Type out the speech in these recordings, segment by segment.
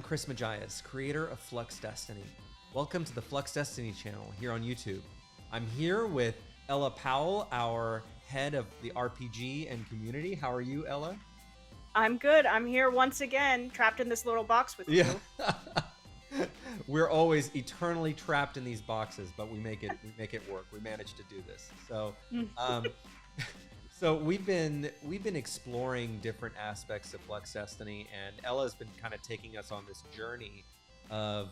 Chris Magias, creator of Flux Destiny. Welcome to the Flux Destiny channel here on YouTube. I'm here with Ella Powell, our head of the RPG and community. How are you, Ella? I'm good. I'm here once again, trapped in this little box with you. We're always eternally trapped in these boxes, but we make it work. We manage to do this. So, so we've been exploring different aspects of Flux Destiny, and Ella's been kind of taking us on this journey of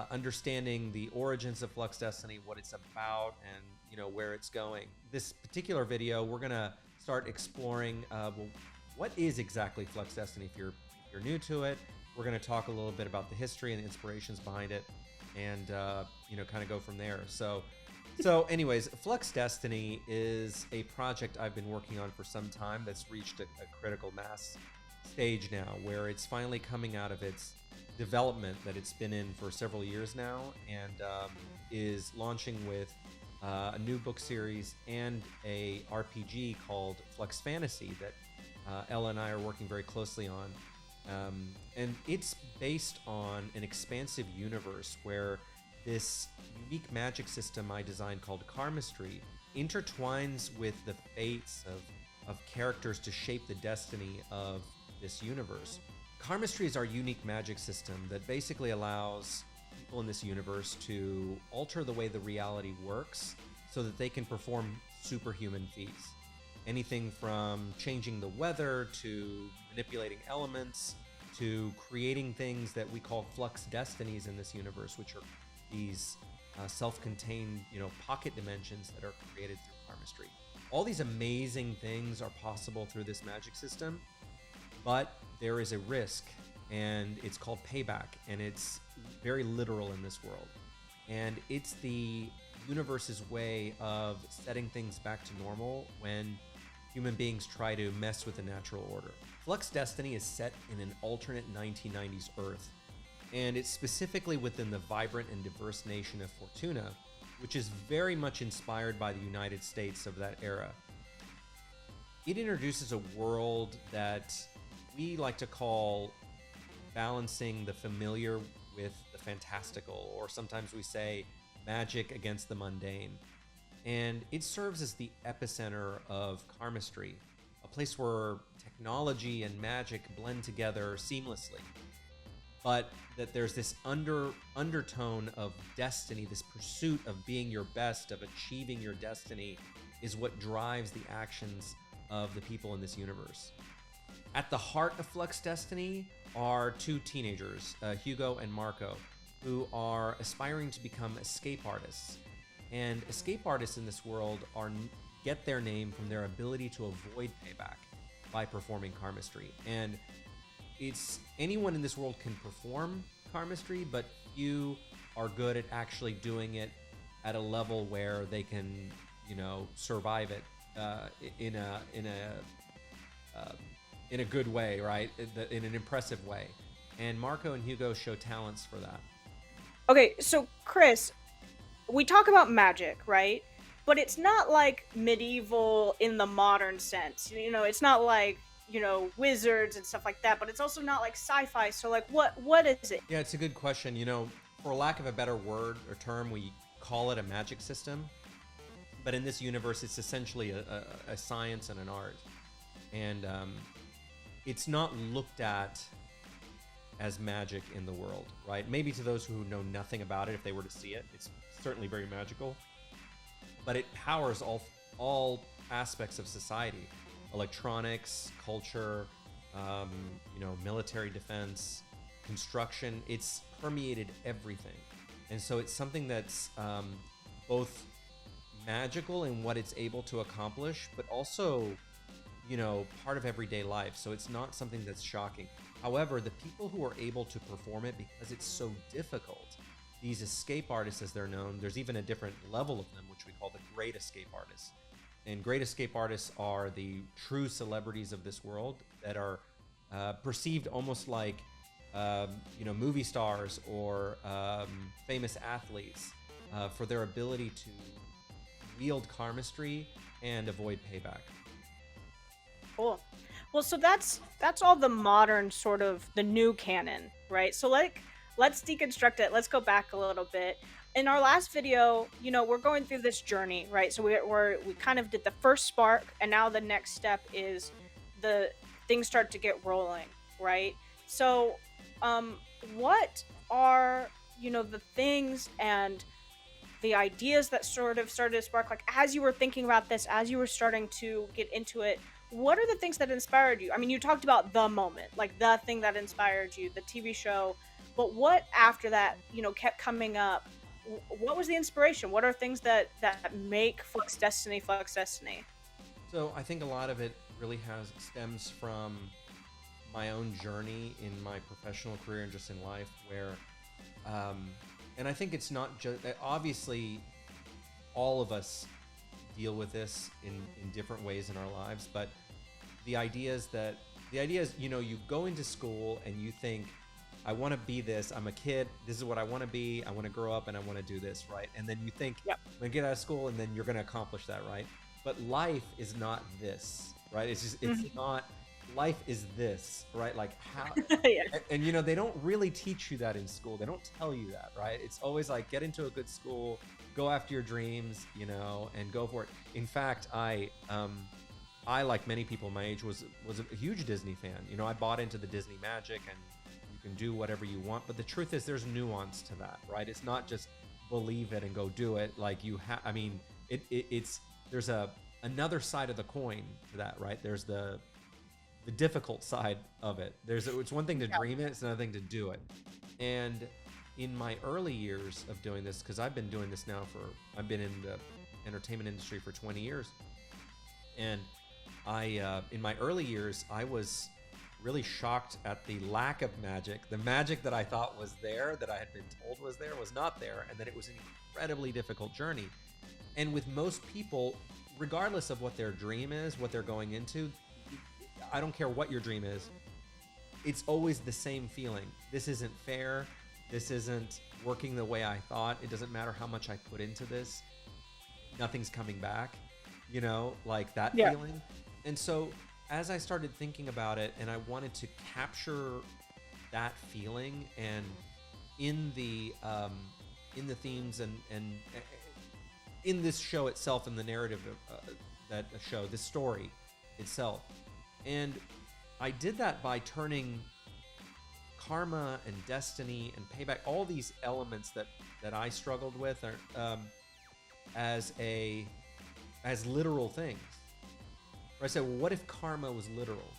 understanding the origins of Flux Destiny, what it's about, and where it's going. This particular video, we're gonna start exploring well, what is exactly Flux Destiny. If you're new to it, we're going to talk a little bit about the history and the inspirations behind it, and kind of go from there. So anyways, Flux Destiny is a project I've been working on for some time that's reached a critical mass stage now, where it's finally coming out of its development that it's been in for several years now, and is launching with a new book series and a RPG called Flux Fantasy that Ella and I are working very closely on. And it's based on an expansive universe where this unique magic system I designed called Karmistry intertwines with the fates of characters to shape the destiny of this universe. Karmistry is our unique magic system that basically allows people in this universe to alter the way the reality works so that they can perform superhuman feats. Anything from changing the weather to manipulating elements to creating things that we call flux destinies in this universe, which are these self-contained, pocket dimensions that are created through Karmistry. All these amazing things are possible through this magic system, but there is a risk, and it's called payback, and it's very literal in this world. And it's the universe's way of setting things back to normal when human beings try to mess with the natural order. Flux Destiny is set in an alternate 1990s Earth, and it's specifically within the vibrant and diverse nation of Fortuna, which is very much inspired by the United States of that era. It introduces a world that we like to call balancing the familiar with the fantastical, or sometimes we say magic against the mundane. And it serves as the epicenter of Karmistry, a place where technology and magic blend together seamlessly. But that there's this undertone of destiny, this pursuit of being your best, of achieving your destiny, is what drives the actions of the people in this universe. At the heart of Flux Destiny are two teenagers, Hugo and Marco, who are aspiring to become escape artists. And escape artists in this world get their name from their ability to avoid payback by performing Karmistry. And it's anyone in this world can perform Karmistry, but few are good at actually doing it at a level where they can, survive it in a good way, right? In an impressive way. And Marco and Hugo show talents for that. Okay, so Chris, we talk about magic, right? But it's not like medieval in the modern sense. It's not like, wizards and stuff like that, but it's also not like sci-fi. So like what is it? Yeah, it's a good question. For lack of a better word or term, we call it a magic system. But in this universe, it's essentially a science and an art. And it's not looked at as magic in the world, right? Maybe to those who know nothing about it, if they were to see it, it's certainly very magical. But it powers all aspects of society: electronics, culture, military defense, construction. It's permeated everything, and so it's something that's both magical in what it's able to accomplish, but also part of everyday life. So it's not something that's shocking. However, the people who are able to perform it, because it's so difficult, these escape artists, as they're known, there's even a different level of them, which we call the great escape artists. And great escape artists are the true celebrities of this world that are perceived almost like movie stars or famous athletes for their ability to wield Karmistry and avoid payback. Cool. Well, so that's all the modern sort of the new canon, right? So like let's deconstruct it. Let's go back a little bit. In our last video, we're going through this journey, right? So we kind of did the first spark, and now the next step is the things start to get rolling, right? So, um, what are the things and the ideas that sort of started to spark, like as you were thinking about this, as you were starting to get into it, what are the things that inspired you? I mean, you talked about the moment, like the thing that inspired you, the TV show, but what after that, kept coming up? What was the inspiration? What are things that make Flux Destiny Flux Destiny? So I think a lot of it really stems from my own journey in my professional career and just in life, where um, and I think it's not just obviously all of us deal with this in different ways in our lives, but the idea is you go into school and you think, I want to be this, I'm a kid, this is what I want to be, I want to grow up and I want to do this, right? And then you think, Yep. I'm gonna get out of school and then you're gonna accomplish that, right? But life is not this, right? It's not, life is this, right? Like how Yeah. and they don't really teach you that in school. They don't tell you that, right? It's always like, get into a good school, go after your dreams, and go for it. In fact, I like many people my age was a huge Disney fan. I bought into the Disney magic, and you can do whatever you want, but the truth is there's nuance to that, right? It's not just believe it and go do it. Like I mean, it's there's another side of the coin to that, right? There's the difficult side of it. It's one thing to dream it, it's another thing to do it. And in my early years of doing this, because I've been doing this now I've been in the entertainment industry for 20 years, and in my early years, I was really shocked at the lack of magic. The magic that I thought was there, that I had been told was there, was not there, and that it was an incredibly difficult journey. And with most people, regardless of what their dream is, what they're going into, I don't care what your dream is, it's always the same feeling. This isn't fair. This isn't working the way I thought. It doesn't matter how much I put into this. Nothing's coming back, like that feeling. And so as I started thinking about it, and I wanted to capture that feeling, and in the themes and in this show itself, in the narrative of this story itself. And I did that by turning karma and destiny and payback, all these elements that I struggled with, as literal things. I said, well, what if karma was literal,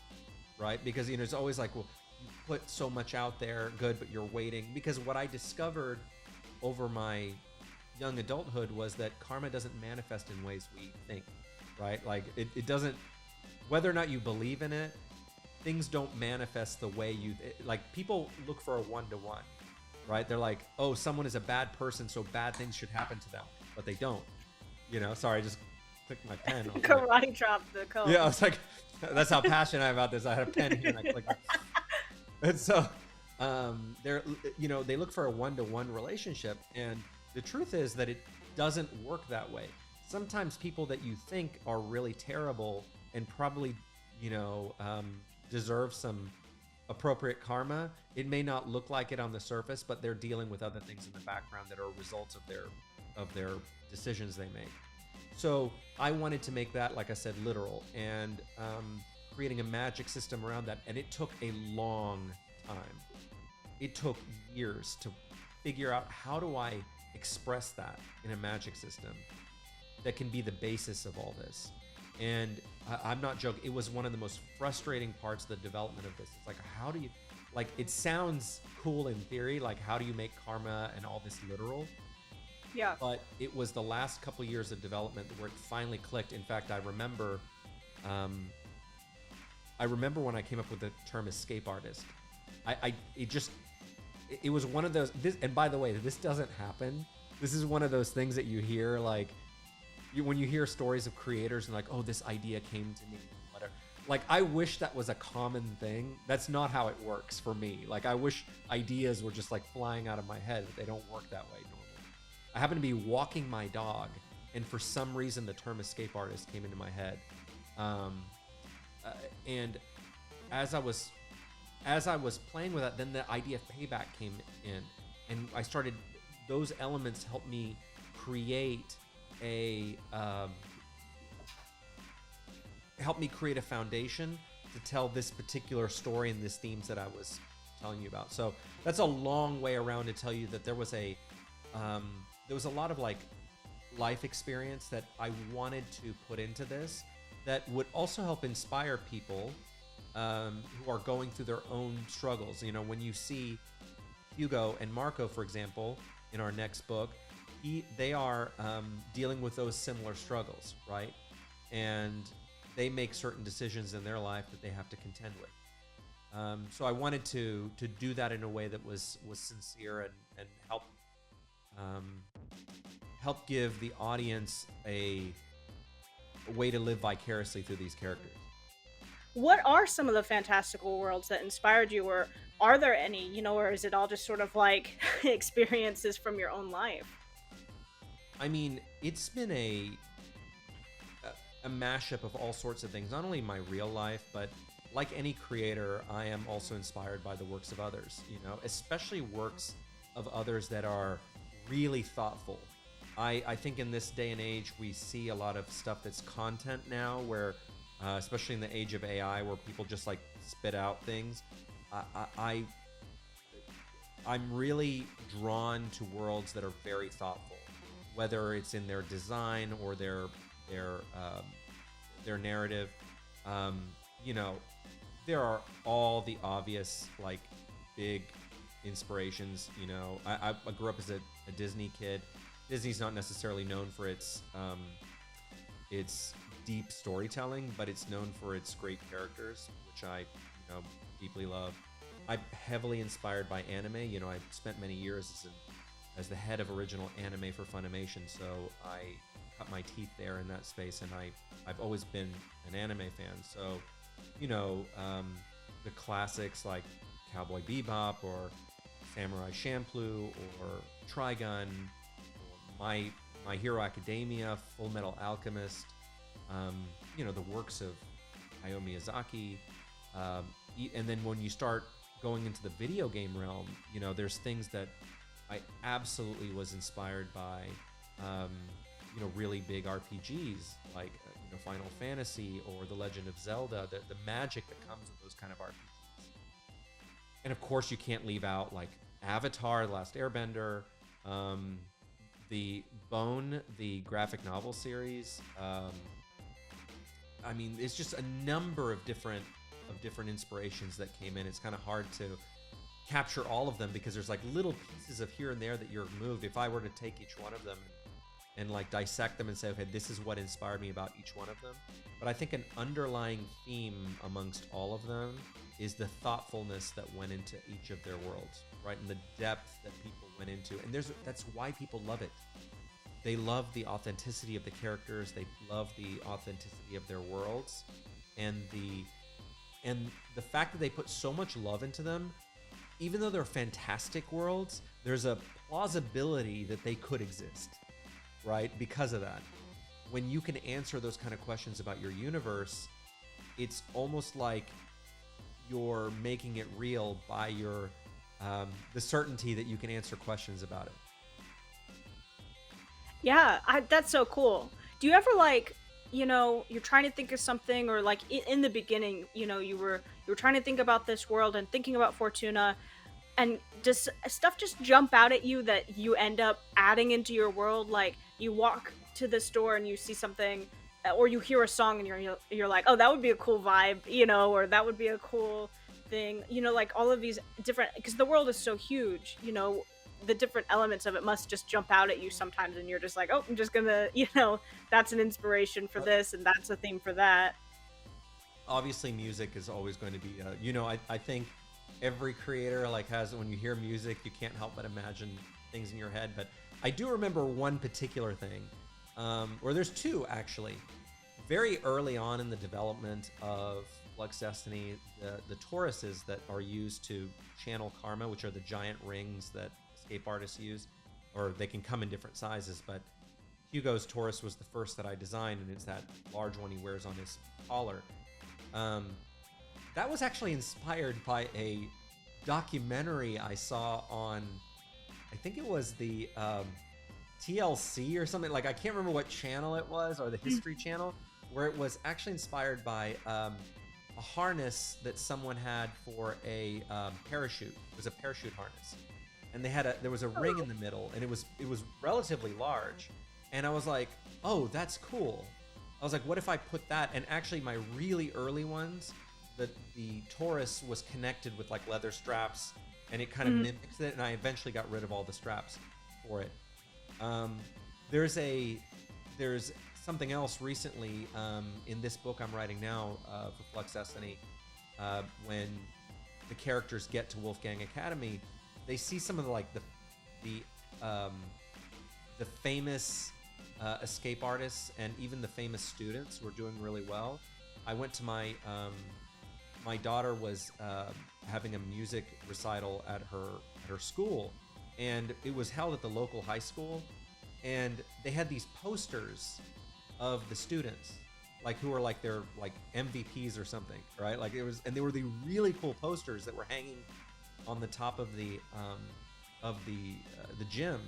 right? Because it's always like, well, you put so much out there, good, but you're waiting. Because what I discovered over my young adulthood was that karma doesn't manifest in ways we think, right? Like it doesn't. Whether or not you believe in it, things don't manifest the way like. People look for a one-to-one, right? They're like, oh, someone is a bad person, so bad things should happen to them, but they don't. Sorry, I just clicked my pen. Karate dropped the code. Yeah, I was like, that's how passionate I am about this. I had a pen here and I clicked it. And so they look for a one-to-one relationship, and the truth is that it doesn't work that way. Sometimes people that you think are really terrible and probably deserve some appropriate karma, it may not look like it on the surface, but they're dealing with other things in the background that are results of their decisions they make. So I wanted to make that, like I said, literal, and creating a magic system around that. And it took a long time. It took years to figure out, how do I express that in a magic system that can be the basis of all this. And I'm not joking, it was one of the most frustrating parts of the development of this. It's like, how do you, like, it sounds cool in theory, like how do you make karma and all this literal? Yeah. But it was the last couple years of development where it finally clicked. In fact, I remember when I came up with the term escape artist. It was one of those, and by the way, this doesn't happen. This is one of those things that you hear, like, when you hear stories of creators and like, oh, this idea came to me, whatever. Like, I wish that was a common thing. That's not how it works for me. Like, I wish ideas were just like flying out of my head, but they don't work that way normally. I happen to be walking my dog, and for some reason the term escape artist came into my head. And as I was playing with that, then the idea of payback came in, and I started. Those elements helped me create a foundation to tell this particular story and these themes that I was telling you about. So that's a long way around to tell you that there was a lot of like life experience that I wanted to put into this that would also help inspire people who are going through their own struggles. You know, when you see Hugo and Marco, for example, in our next book, they are dealing with those similar struggles, right? And they make certain decisions in their life that they have to contend with. So I wanted to do that in a way that was sincere and help give the audience a way to live vicariously through these characters. What are some of the fantastical worlds that inspired you, or are there any, or is it all just sort of like experiences from your own life? I mean, it's been a mashup of all sorts of things, not only my real life, but like any creator, I am also inspired by the works of others, especially works of others that are really thoughtful. I think in this day and age, we see a lot of stuff that's content now where, especially in the age of AI, where people just like spit out things. I'm really drawn to worlds that are very thoughtful, whether it's in their design or their narrative. There are all the obvious like big inspirations. I grew up as a Disney kid. Disney's not necessarily known for its deep storytelling, but it's known for its great characters, which I deeply love. I'm heavily inspired by anime. I spent many years as the head of original anime for Funimation, so I cut my teeth there in that space, and I've always been an anime fan. So, the classics like Cowboy Bebop or Samurai Champloo or Trigun, or My Hero Academia, Full Metal Alchemist, the works of Hayao Miyazaki, and then when you start going into the video game realm, there's things that I absolutely was inspired by, really big RPGs like Final Fantasy or The Legend of Zelda, the magic that comes with those kind of RPGs. And of course, you can't leave out like Avatar, The Last Airbender, the Bone, the graphic novel series. I mean, it's just a number of different inspirations that came in. It's kind of hard to capture all of them because there's like little pieces of here and there that you're moved. If I were to take each one of them and like dissect them and say, okay, this is what inspired me about each one of them. But I think an underlying theme amongst all of them is the thoughtfulness that went into each of their worlds, right? And the depth that people went into. And that's why people love it. They love the authenticity of the characters. They love the authenticity of their worlds. And the fact that they put so much love into them, even though they're fantastic worlds, there's a plausibility that they could exist, right? Because of that. When you can answer those kind of questions about your universe, it's almost like you're making it real by your the certainty that you can answer questions about it. Yeah, that's so cool. Do you ever like, you're trying to think of something, or like in the beginning, you were trying to think about this world and thinking about Fortuna, and just stuff just jump out at you that you end up adding into your world? Like you walk to the store and you see something, or you hear a song and you're like, oh, that would be a cool vibe, or that would be a cool thing, like all of these different, because the world is so huge, the different elements of it must just jump out at you sometimes, and you're just like, oh, I'm just gonna, that's an inspiration for this, and that's a theme for that. Obviously, music is always going to be, I think every creator like has, when you hear music, you can't help but imagine things in your head. But I do remember one particular thing, or there's two actually. Very early on in the development of Flux Destiny, the Tauruses that are used to channel karma, which are the giant rings that escape artists use, or they can come in different sizes, but Hugo's Taurus was the first that I designed, and it's that large one he wears on his collar. that was actually inspired by a documentary I saw on, I think it was the TLC or something. Like, I can't remember what channel it was, or the History Channel, where it was actually inspired by a harness that someone had for a parachute. It was a parachute harness, and there was a ring in the middle, and it was relatively large, and I was like, oh, that's cool. I was like, what if I put that? And actually, my really early ones, the Taurus was connected with like leather straps, and it kind of mimics it, and I eventually got rid of all the straps for it. There's something else recently in this book I'm writing now for Flux Destiny. When the characters get to Wolfgang Academy, they see some of the famous escape artists and even the famous students who are doing really well. I went to my daughter was having a music recital at her school, and it was held at the local high school, and they had these posters of the students, like who were like their like MVPs or something, right? Like it was, and they were the really cool posters that were hanging on the top of the gym,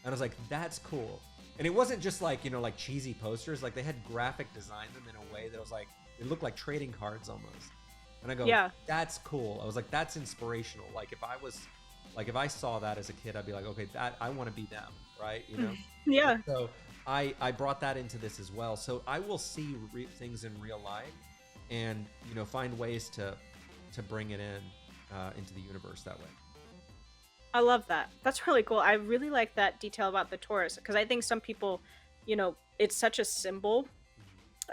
and I was like, that's cool. And it wasn't just like, like cheesy posters. Like, they had graphic designed them in a way that was like, it looked like trading cards almost. And I go, yeah, that's cool. I was like, that's inspirational. Like, if I saw that as a kid, I'd be like, okay, that I want to be them, right? Yeah. So I brought that into this as well. So I will see things in real life, and find ways to bring it into the universe that way. I love that. That's really cool. I really like that detail about the Taurus, because I think some people, it's such a symbol.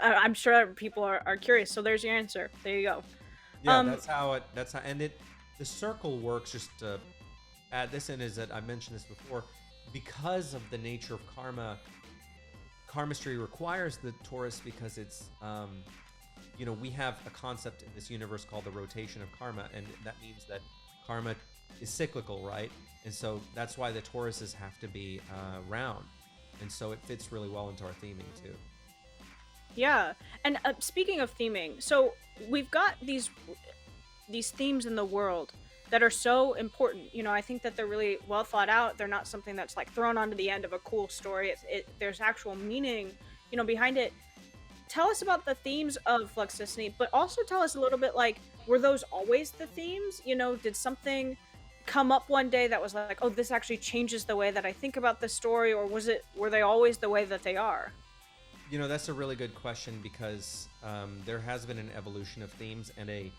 I'm sure people are curious. So there's your answer. There you go. Yeah, the circle works. Just to add this in, is that I mentioned this before, because of the nature of karma. Karmistry requires the Taurus because it's, we have a concept in this universe called the rotation of karma, and that means that karma is cyclical, right? And so that's why the Tauruses have to be round, and so it fits really well into our theming too. Yeah, and speaking of theming, so we've got these themes in the world that are so important. I think that they're really well thought out. They're not something that's like thrown onto the end of a cool story. There's actual meaning, behind it. Tell us about the themes of Flux Destiny, but also tell us a little bit, like, were those always the themes? Did something come up one day that was like, oh, this actually changes the way that I think about the story, or were they always the way that they are? That's a really good question, because there has been an evolution of themes and a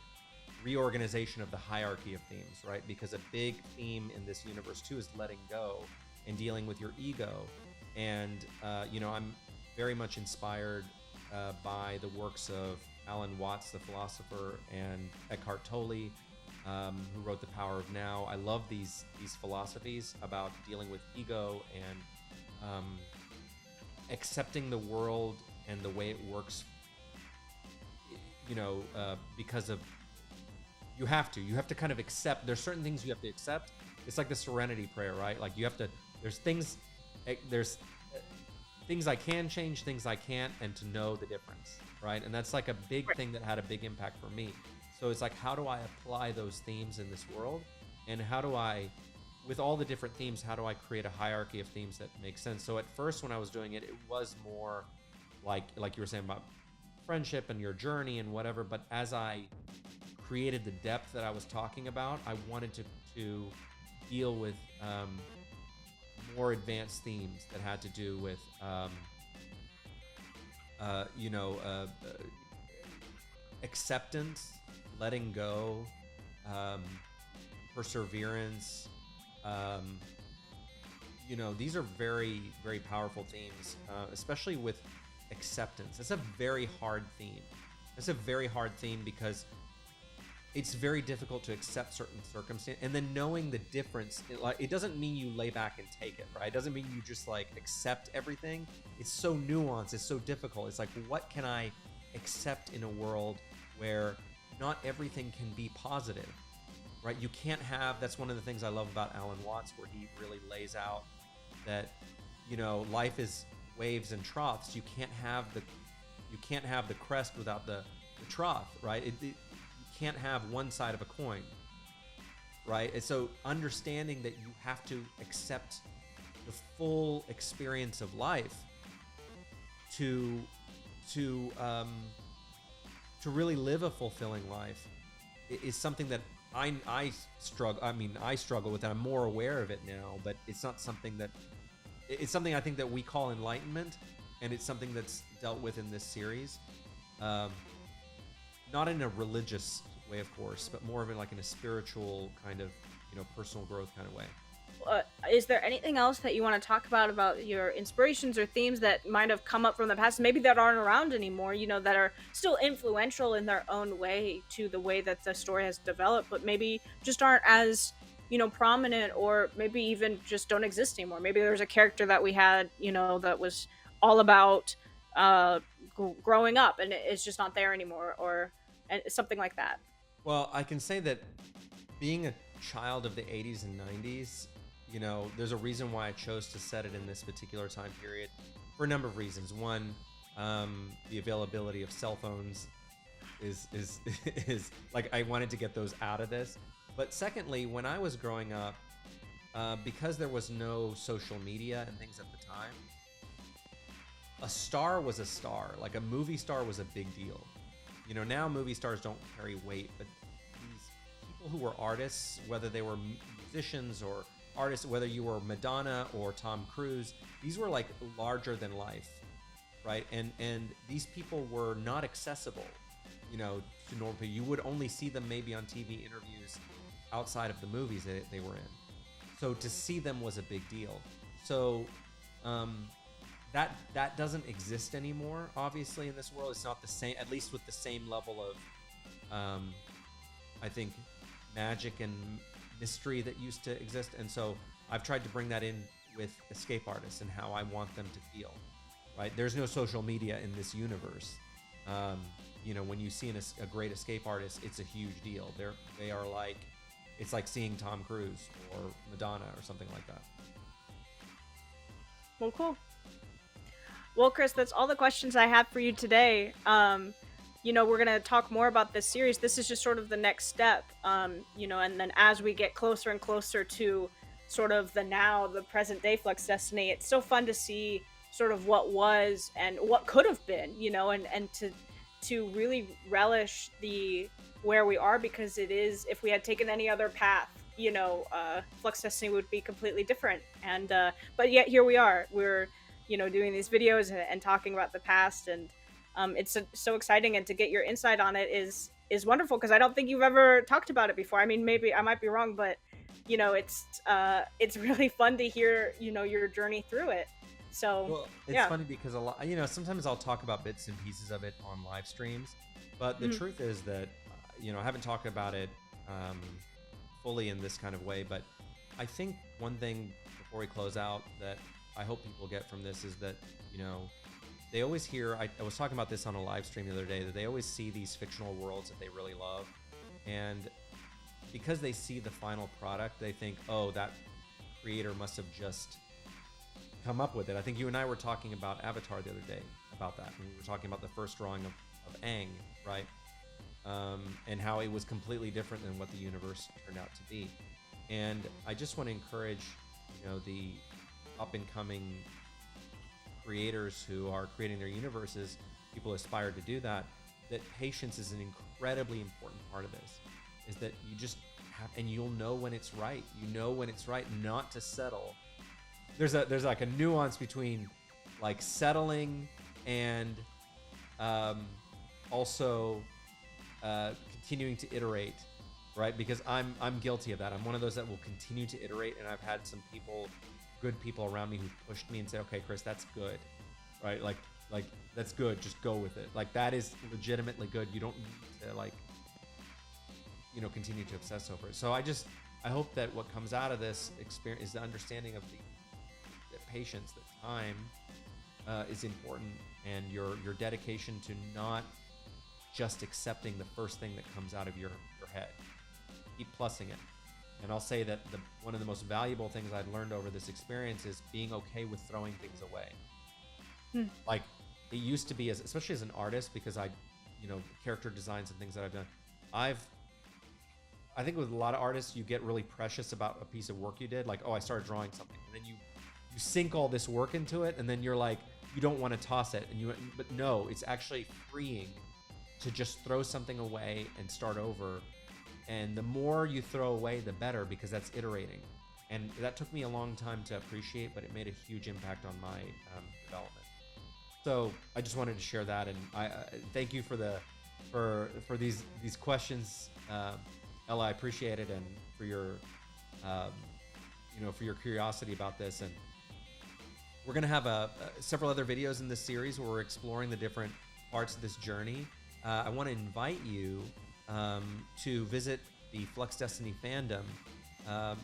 reorganization of the hierarchy of themes, right? Because a big theme in this universe too is letting go and dealing with your ego. And I'm very much inspired by the works of Alan Watts, the philosopher, and Eckhart Tolle, who wrote The Power of Now. I love these philosophies about dealing with ego and accepting the world and the way it works, because of, you have to kind of accept, there's certain things you have to accept. It's like the serenity prayer, right? Like, there's things I can change, things I can't, and to know the difference, right? And that's like a big thing that had a big impact for me. So it's like, how do I apply those themes in this world? And how do I, with all the different themes, how do I create a hierarchy of themes that make sense? So at first, when I was doing it, it was more like you were saying about friendship and your journey and whatever. But as I created the depth that I was talking about, I wanted to deal with more advanced themes that had to do with acceptance, letting go, perseverance. These are very, very powerful themes, especially with acceptance. It's a very hard theme. It's a very hard theme because it's very difficult to accept certain circumstances, and then knowing the difference, it doesn't mean you lay back and take it, right? It doesn't mean you just like accept everything. It's so nuanced. It's so difficult. It's like, what can I accept in a world where not everything can be positive, right? You can't have, that's one of the things I love about Alan Watts, where he really lays out that, life is waves and troughs. You can't have the crest without the trough, right? You can't have one side of a coin, right? And so understanding that you have to accept the full experience of life to really live a fulfilling life is something that I struggle. I mean, I struggle with it. I'm more aware of it now, but it's not something that it's something I think that we call enlightenment, and it's something that's dealt with in this series, not in a religious way, of course, but more of in like in a spiritual kind of, personal growth kind of way. Is there anything else that you want to talk about your inspirations or themes that might have come up from the past, maybe that aren't around anymore, that are still influential in their own way to the way that the story has developed, but maybe just aren't as, prominent, or maybe even just don't exist anymore? Maybe there's a character that we had, that was all about growing up, and it's just not there anymore, or something like that. Well, I can say that being a child of the 80s and 90s, there's a reason why I chose to set it in this particular time period for a number of reasons. One, the availability of cell phones is like, I wanted to get those out of this. But secondly, when I was growing up, because there was no social media and things at the time, a star was a star. Like a movie star was a big deal. Now movie stars don't carry weight, but these people who were artists, whether they were musicians or artists, whether you were Madonna or Tom Cruise, these were like larger than life, right? And these people were not accessible, to normal people. You would only see them maybe on TV interviews outside of the movies that they were in. So to see them was a big deal. So that doesn't exist anymore, obviously, in this world. It's not the same, at least with the same level of, I think, magic and mystery that used to exist. And so I've tried to bring that in with escape artists and how I want them to feel, right? There's no social media in this universe. When you see a great escape artist, it's a huge deal. They are like, it's like seeing Tom Cruise or Madonna or something like that. Well, cool. Well, Chris, that's all the questions I have for you today. We're going to talk more about this series. This is just sort of the next step, and then as we get closer and closer to sort of the present day Flux Destiny, it's so fun to see sort of what was and what could have been, and to really relish where we are, because it is, if we had taken any other path, Flux Destiny would be completely different. And, but yet here we are, we're, doing these videos and talking about the past, and it's so exciting, and to get your insight on it is wonderful, because I don't think you've ever talked about it before. I mean, maybe I might be wrong, but it's really fun to hear your journey through it. So well, it's funny because a lot, sometimes I'll talk about bits and pieces of it on live streams, but the truth is that I haven't talked about it fully in this kind of way. But I think one thing before we close out that I hope people get from this is that they always hear, I was talking about this on a live stream the other day, that they always see these fictional worlds that they really love, and because they see the final product, they think, oh, that creator must have just come up with it. I think you and I were talking about Avatar the other day about that, and we were talking about the first drawing of Aang, right? And how it was completely different than what the universe turned out to be. And I just want to encourage, the up-and-coming creators who are creating their universes, people aspire to do that patience is an incredibly important part of this, is that you just have, and you'll know when it's right. When it's right not to settle. There's like a nuance between like settling and also continuing to iterate, right? Because I'm guilty of that. I'm one of those that will continue to iterate, and I've had some good people around me who pushed me and said, okay, Chris, that's good, right? Like that's good, just go with it. Like that is legitimately good. You don't need to like continue to obsess over it. So I hope that what comes out of this experience is the understanding of that patience, that time is important, and your dedication to not just accepting the first thing that comes out of your head. Keep plussing it. And I'll say that one of the most valuable things I've learned over this experience is being okay with throwing things away. Like it used to be, especially as an artist, because I, character designs and things that I've done, I think with a lot of artists, you get really precious about a piece of work you did. Like, oh, I started drawing something, and then you sink all this work into it, and then you're like, you don't want to toss it, but no, it's actually freeing to just throw something away and start over. And the more you throw away, the better, because that's iterating. And that took me a long time to appreciate, but it made a huge impact on my development. So I just wanted to share that, and I thank you for these questions. Ella, I appreciate it, and for your, for your curiosity about this. And we're gonna have several other videos in this series where we're exploring the different parts of this journey. I want to invite you to visit the Flux Destiny fandom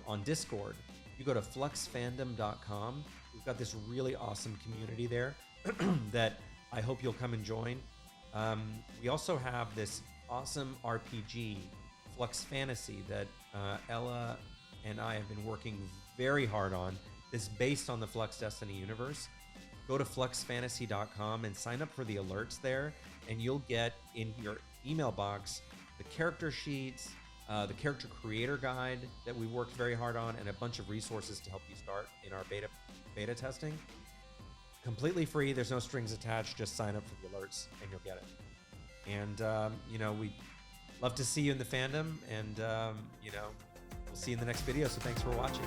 on Discord. You go to fluxfandom.com. We've got this really awesome community there that I hope you'll come and join. We also have this awesome RPG, Flux Fantasy, that Ella and I have been working very hard on. It's based on the Flux Destiny universe. Go to fluxfantasy.com and sign up for the alerts there, and you'll get in your email box the character sheets, the character creator guide that we worked very hard on, and a bunch of resources to help you start in our beta testing. Completely free. There's no strings attached. Just sign up for the alerts and you'll get it. And we love to see you in the fandom, and we'll see you in the next video. So thanks for watching.